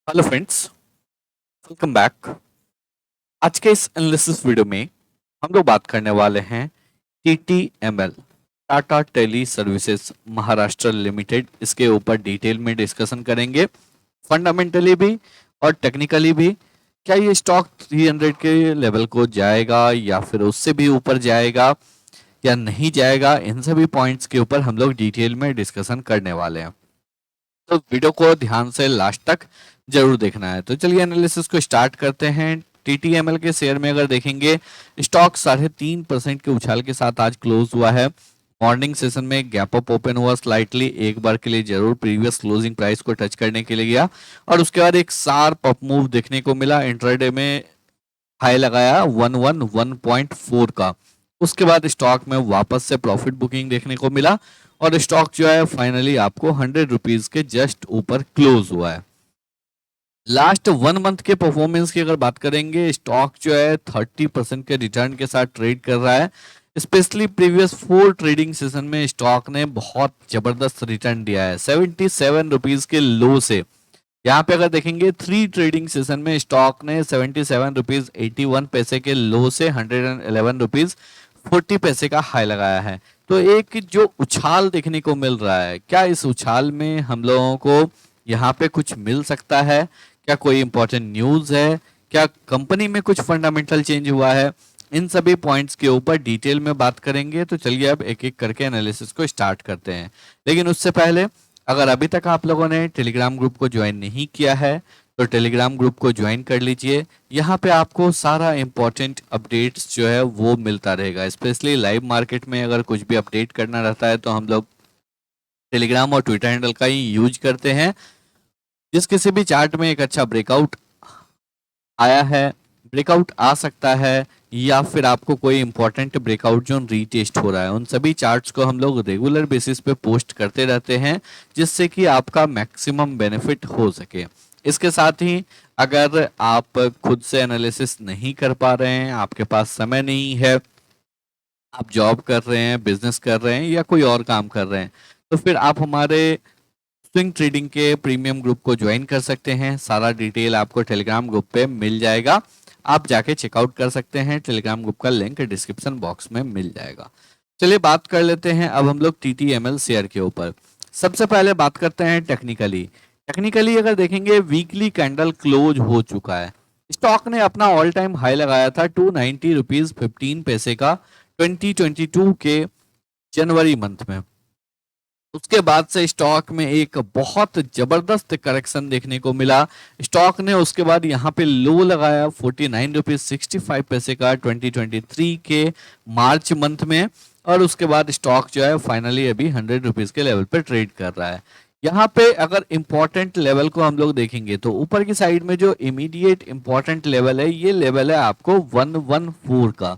Hello friends, welcome back. आज के इस एनालिसिस वीडियो में हम लोग बात करने वाले हैं TTML, Tata tele services Maharashtra limited. इसके ऊपर डिटेल में डिस्कशन करेंगे, फंडामेंटली भी और टेक्निकली भी। क्या ये स्टॉक 300 के लेवल को जाएगा या फिर उससे भी ऊपर जाएगा या नहीं जाएगा, इन सभी पॉइंट्स के ऊपर हम लोग डिटेल में डिस्कशन करने वाले हैं। तो वीडियो को ध्यान से लास्ट तक जरूर देखना है। तो चलिए एनालिसिस को स्टार्ट करते हैं। टीटीएमएल के शेयर में अगर देखेंगे, स्टॉक 3.5% के उछाल के साथ आज क्लोज हुआ है। मॉर्निंग सेशन में गैप अप ओपन हुआ, स्लाइटली एक बार के लिए जरूर प्रीवियस क्लोजिंग प्राइस को टच करने के लिए गया और उसके बाद एक शार्प अप मूव देखने को मिला। इंट्राडे में हाई लगाया 111.4 का। उसके बाद स्टॉक में वापस से प्रॉफिट बुकिंग देखने को मिला और स्टॉक जो है फाइनली आपको 100 रुपीज के जस्ट ऊपर क्लोज हुआ है। लास्ट 1 मंथ के परफॉर्मेंस की अगर बात करेंगे, स्टॉक जो है 30% के रिटर्न के साथ ट्रेड कर रहा है। स्पेशली प्रीवियस 4 ट्रेडिंग सेशन में स्टॉक ने बहुत जबरदस्त रिटर्न दिया है 77 रुपीज के लो से। यहाँ पे अगर देखेंगे 3 ट्रेडिंग सेशन में स्टॉक ने 77 रुपीज 81 पैसे के लो से 111 रुपीज 40 पैसे का हाई लगाया है। तो एक जो उछाल देखने को मिल रहा है, क्या इस उछाल में हम लोगों को यहाँ पे कुछ मिल सकता है? क्या कोई इंपॉर्टेंट न्यूज है? क्या कंपनी में कुछ फंडामेंटल चेंज हुआ है? इन सभी पॉइंट्स के ऊपर डिटेल में बात करेंगे। तो चलिए अब एक एक करके एनालिसिस को स्टार्ट करते हैं। लेकिन उससे पहले, अगर अभी तक आप लोगों ने टेलीग्राम ग्रुप को ज्वाइन नहीं किया है तो टेलीग्राम ग्रुप को ज्वाइन कर लीजिए। यहाँ पे आपको सारा इंपॉर्टेंट अपडेट्स जो है वो मिलता रहेगा। स्पेशली लाइव मार्केट में अगर कुछ भी अपडेट करना रहता है तो हम लोग टेलीग्राम और ट्विटर हैंडल का ही यूज करते हैं। जिस किसी भी चार्ट में एक अच्छा ब्रेकआउट आया है, ब्रेकआउट आ सकता है, या फिर आपको कोई इंपॉर्टेंट ब्रेकआउट जोन रीटेस्ट हो रहा है, उन सभी चार्ट्स को हम लोग रेगुलर बेसिस पे पोस्ट करते रहते हैं जिससे कि आपका मैक्सिमम बेनिफिट हो सके। इसके साथ ही अगर आप खुद से एनालिसिस नहीं कर पा रहे हैं, आपके पास समय नहीं है, आप जॉब कर रहे हैं, बिजनेस कर रहे हैं या कोई और काम कर रहे हैं, तो फिर आप हमारे स्विंग ट्रेडिंग के प्रीमियम ग्रुप को ज्वाइन कर सकते हैं। सारा डिटेल आपको टेलीग्राम ग्रुप पे मिल जाएगा, आप जाके चेकआउट कर सकते हैं। टेलीग्राम ग्रुप का लिंक डिस्क्रिप्शन बॉक्स में मिल जाएगा। चलिए बात कर लेते हैं अब हम लोग टीटीएमएल शेयर के ऊपर। सबसे पहले बात करते हैं टेक्निकली। टेक्निकली अगर देखेंगे, वीकली कैंडल क्लोज हो चुका है। स्टॉक ने अपना ऑल टाइम हाई लगाया था 290 रुपीज 15 पैसे का 2022 के जनवरी मंथ में। उसके बाद से स्टॉक में एक बहुत जबरदस्त करेक्शन देखने को मिला। स्टॉक ने उसके बाद यहाँ पे लो लगाया 49 रुपीज 65 पैसे का 2023 के मार्च मंथ में और उसके बाद स्टॉक जो है फाइनली अभी 100 रुपीज के लेवल पे ट्रेड कर रहा है। यहाँ पे अगर इंपॉर्टेंट लेवल को हम लोग देखेंगे तो ऊपर की साइड में जो इमीडिएट इंपॉर्टेंट लेवल है, ये लेवल है आपको 114 का।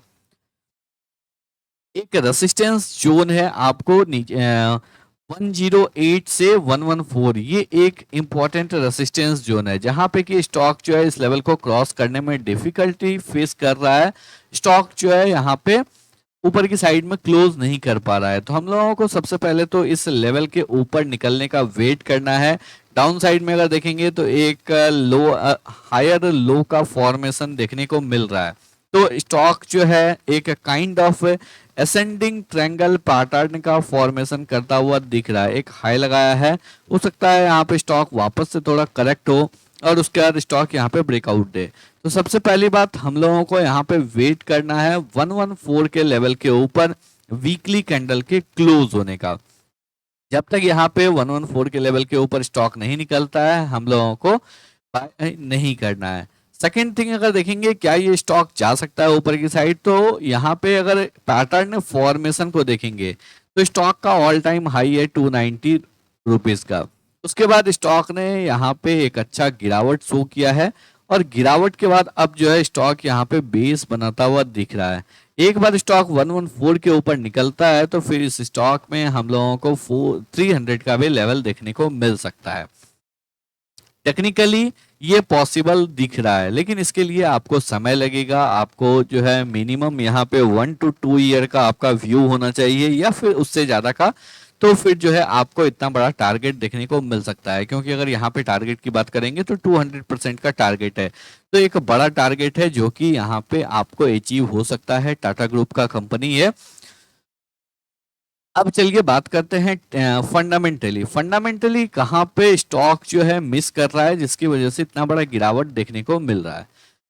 एक रेसिस्टेंस जोन है आपको नीचे 108 से 114, ये एक इंपॉर्टेंट रेसिस्टेंस जोन है जहां पे कि स्टॉक जो है इस लेवल को क्रॉस करने में डिफिकल्टी फेस कर रहा है। स्टॉक जो है यहाँ पे ऊपर की साइड में क्लोज नहीं कर पा रहा है। तो हम लोगों को सबसे पहले तो इस लेवल के ऊपर निकलने का वेट करना है। डाउन साइड में अगर देखेंगे तो एक लो हायर लो का फॉर्मेशन देखने को मिल रहा है। तो स्टॉक जो है एक kind of ascending triangle pattern का फॉर्मेशन करता हुआ दिख रहा है। एक हाई लगाया है, हो सकता है यहाँ पे स्टॉक वापस से थोड़ा करेक्ट हो और उसके बाद स्टॉक यहाँ पे ब्रेकआउट दे। तो सबसे पहली बात हम लोगों को यहाँ पे वेट करना है 114 के लेवल के ऊपर वीकली कैंडल के क्लोज होने का। जब तक यहाँ पे 114 के लेवल के ऊपर स्टॉक नहीं निकलता है, हम लोगों को बाय नहीं करना है। सेकेंड थिंग, अगर देखेंगे क्या ये स्टॉक जा सकता है ऊपर की साइड, तो यहाँ पे अगर पैटर्न फॉर्मेशन को देखेंगे तो स्टॉक का ऑल टाइम हाई है 290 रुपीज का। उसके बाद स्टॉक ने यहाँ पे एक अच्छा गिरावट शो किया है और गिरावट के बाद अब जो है स्टॉक यहाँ पे बेस बनाता हुआ दिख रहा है। एक बार स्टॉक 114 के ऊपर निकलता है तो फिर इस स्टॉक में हम लोगों को 300 का भी लेवल देखने को मिल सकता है। टेक्निकली ये पॉसिबल दिख रहा है, लेकिन इसके लिए आपको समय लगेगा। आपको जो है मिनिमम यहाँ पे 1 to 2 ईयर का आपका व्यू होना चाहिए या फिर उससे ज्यादा का तो फिर जो है आपको इतना बड़ा टारगेट देखने को मिल सकता है, क्योंकि अगर यहाँ पे टारगेट की बात करेंगे तो 200% का टारगेट है, तो एक बड़ा टारगेट है जो कि यहाँ पे आपको अचीव हो सकता है। टाटा ग्रुप का कंपनी है। अब चलिए बात करते हैं फंडामेंटली। फंडामेंटली कहाँ पे स्टॉक जो है मिस कर रहा है जिसकी वजह से इतना बड़ा गिरावट देखने को मिल रहा है।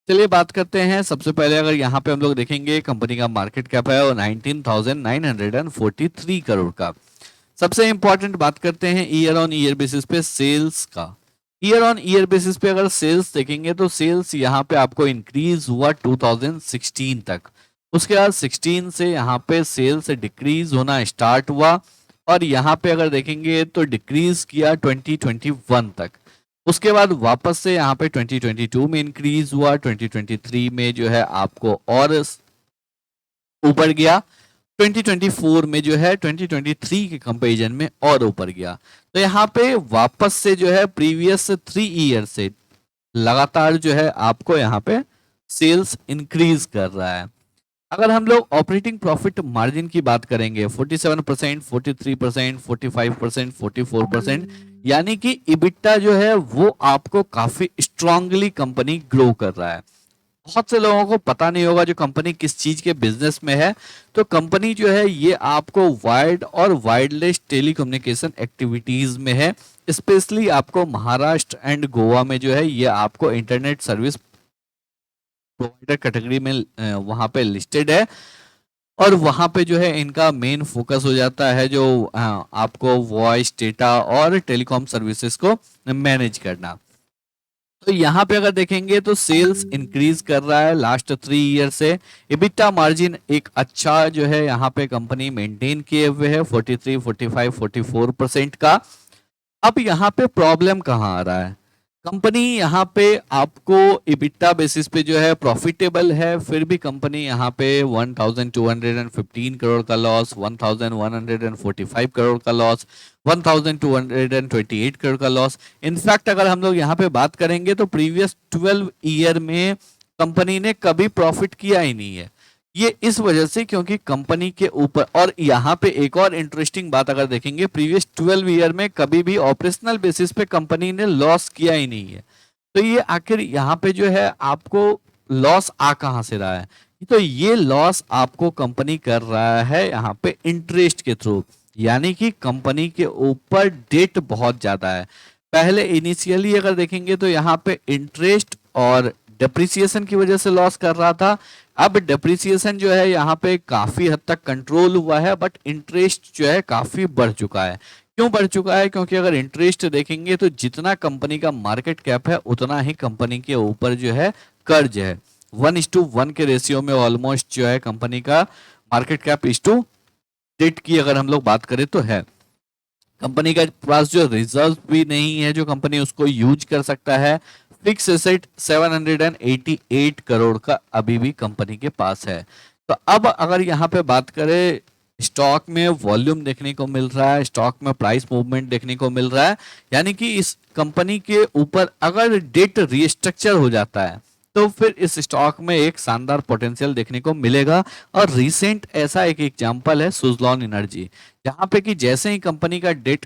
चलिए बात करते हैं। सबसे पहले अगर यहाँ पे हम लोग देखेंगे, कंपनी का मार्केट कैप है और 19,943 करोड़ का। सबसे इंपॉर्टेंट बात करते हैं ईयर ऑन ईयर बेसिस पे सेल्स का। ईयर ऑन ईयर बेसिस पे अगर सेल्स देखेंगे तो सेल्स यहाँ पे आपको इंक्रीज हुआ 2016 तक। उसके बाद 16 से यहाँ पे सेल्स डिक्रीज होना स्टार्ट हुआ और यहाँ पे अगर देखेंगे तो डिक्रीज किया 2021 तक। उसके बाद वापस से यहाँ पे 2022 में इंक्रीज हुआ, 2023 में जो है आपको और ऊपर गया, 2024 में जो है 2023 के कंपैरिजन में और ऊपर गया। तो यहाँ पे वापस से जो है प्रीवियस 3 ईयर से लगातार जो है आपको यहाँ पे सेल्स इंक्रीज कर रहा है। अगर हम लोग ऑपरेटिंग प्रॉफिट मार्जिन की बात करेंगे 47%, 43%, 45%, 44%, यानी कि इबिट्टा जो है वो आपको काफी स्ट्रांगली कंपनी ग्रो कर रहा है। बहुत से लोगों को पता नहीं होगा जो कंपनी किस चीज के बिजनेस में है। तो कंपनी जो है ये आपको वायर्ड और वायरलेस टेलीकम्युनिकेशन एक्टिविटीज में है। स्पेशली आपको महाराष्ट्र एंड गोवा में जो है ये आपको इंटरनेट सर्विस प्रोवाइडर कैटेगरी में वहां पे लिस्टेड है और वहां पे जो है इनका मेन फोकस हो जाता है जो आपको वॉइस डेटा और टेलीकॉम सर्विसेज को मैनेज करना। तो यहाँ पे अगर देखेंगे तो सेल्स इंक्रीज कर रहा है लास्ट 3 ईयर से। इबिटा मार्जिन एक अच्छा जो है यहाँ पे कंपनी मेंटेन किए हुए है 43, 45, 44% का। अब यहाँ पे प्रॉब्लम कहाँ आ रहा है? कंपनी यहाँ पे आपको इबिटा बेसिस पे जो है प्रॉफिटेबल है, फिर भी कंपनी यहाँ पे 1215 करोड़ का लॉस, 1145 करोड़ का लॉस, 1228 करोड़ का लॉस। इनफैक्ट अगर हम लोग यहाँ पे बात करेंगे तो प्रीवियस 12 ईयर में कंपनी ने कभी प्रॉफिट किया ही नहीं है। ये इस वजह से क्योंकि कंपनी के ऊपर, और यहाँ पे एक और इंटरेस्टिंग बात अगर देखेंगे, प्रीवियस 12 ईयर में कभी भी ऑपरेशनल बेसिस पे कंपनी ने लॉस किया ही नहीं है। तो ये आखिर यहाँ पे जो है आपको लॉस आ कहाँ से रहा है? तो ये लॉस आपको कंपनी कर रहा है यहाँ पे इंटरेस्ट के थ्रू, यानी कि कंपनी के ऊपर डेट बहुत ज्यादा है। पहले इनिशियली अगर देखेंगे तो यहाँ पे इंटरेस्ट और डेप्रिसिएशन की वजह से लॉस कर रहा था। अब डेप्रिसिएशन जो है यहाँ पे काफी हद तक कंट्रोल हुआ है, बट इंटरेस्ट जो है काफी बढ़ चुका है। क्यों बढ़ चुका है? क्योंकि अगर इंटरेस्ट देखेंगे तो जितना कंपनी का मार्केट कैप है उतना ही कंपनी के ऊपर जो है कर्ज है। 1:1 के रेशियो में ऑलमोस्ट जो है कंपनी का मार्केट कैप इस टू डेट की अगर हम लोग बात करें तो है। कंपनी का पास जो रिजर्व भी नहीं है जो कंपनी उसको यूज कर सकता है। फिक्स एसेट 788 करोड़ का अभी भी कंपनी के पास है। तो अब अगर यहाँ पे बात करें, स्टॉक में वॉल्यूम देखने को मिल रहा है, स्टॉक में प्राइस मूवमेंट देखने को मिल रहा है, यानी कि इस कंपनी के ऊपर अगर डेट रीस्ट्रक्चर हो जाता है तो फिर इस स्टॉक में एक शानदार पोटेंशियल देखने को मिलेगा। और रिसेंट ऐसा एक एग्जांपल है सुजलॉन एनर्जी, जहां पे कि जैसे ही कंपनी का डेट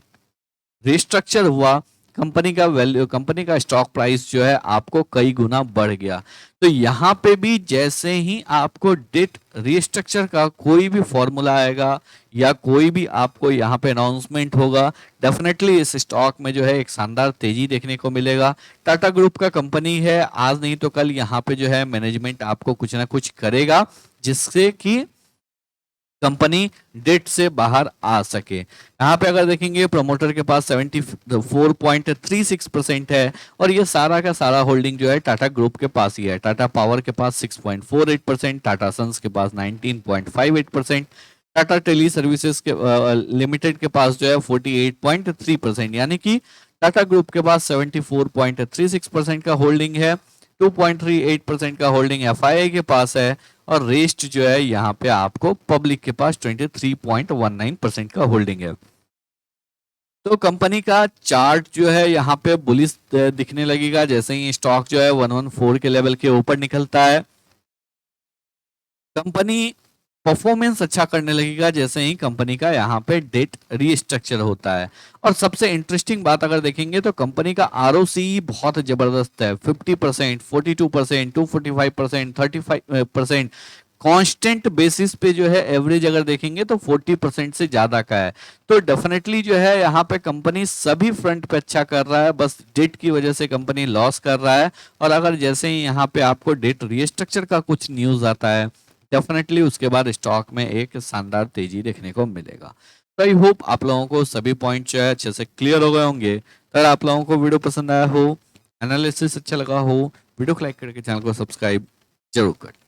रिस्ट्रक्चर हुआ, कंपनी का वैल्यू, कंपनी का स्टॉक प्राइस जो है आपको कई गुना बढ़ गया। तो यहाँ पे भी जैसे ही आपको डेट रिस्ट्रक्चर का कोई भी फॉर्मूला आएगा या कोई भी आपको यहाँ पे अनाउंसमेंट होगा, डेफिनेटली इस स्टॉक में जो है एक शानदार तेजी देखने को मिलेगा। टाटा ग्रुप का कंपनी है, आज नहीं तो कल यहाँ पे जो है मैनेजमेंट आपको कुछ ना कुछ करेगा जिससे कि कंपनी डेट से बाहर आ सके। यहाँ पे अगर देखेंगे प्रमोटर के पास 74.36% है और ये सारा का सारा होल्डिंग जो है टाटा ग्रुप के पास ही है। टाटा पावर के पास 6.48%, टाटा सन्स के पास 19.58%, टाटा टेली सर्विसेज के लिमिटेड के पास जो है 48.3%, यानी कि टाटा ग्रुप के पास 74.36% का होल्डिंग है, 2.38% का होल्डिंग एफआईआई के पास है और रेस्ट जो है यहाँ पे आपको पब्लिक के पास 23.19% का होल्डिंग है। तो कंपनी का चार्ट जो है यहाँ पे बुलिश दिखने लगेगा जैसे ही स्टॉक जो है 114 के लेवल के ऊपर निकलता है। कंपनी परफॉर्मेंस अच्छा करने लगेगा जैसे ही कंपनी का यहाँ पे डेट रीस्ट्रक्चर होता है। और सबसे इंटरेस्टिंग बात अगर देखेंगे तो कंपनी का आरओसी बहुत जबरदस्त है, 50%, 42%, 245%, 35%। कांस्टेंट बेसिस पे जो है एवरेज अगर देखेंगे तो 40% से ज्यादा का है। तो डेफिनेटली जो है यहाँ पे कंपनी सभी फ्रंट पे अच्छा कर रहा है, बस डेट की वजह से कंपनी लॉस कर रहा है। और अगर जैसे ही यहाँ पे आपको डेट रीस्ट्रक्चर का कुछ न्यूज आता है, डेफिनेटली उसके बाद स्टॉक में एक शानदार तेजी देखने को मिलेगा। तो आई होप आप लोगों को सभी पॉइंट जो है अच्छे से क्लियर हो गए होंगे। अगर आप लोगों को वीडियो पसंद आया हो, एनालिसिस अच्छा लगा हो, वीडियो को लाइक करके चैनल को सब्सक्राइब जरूर कर।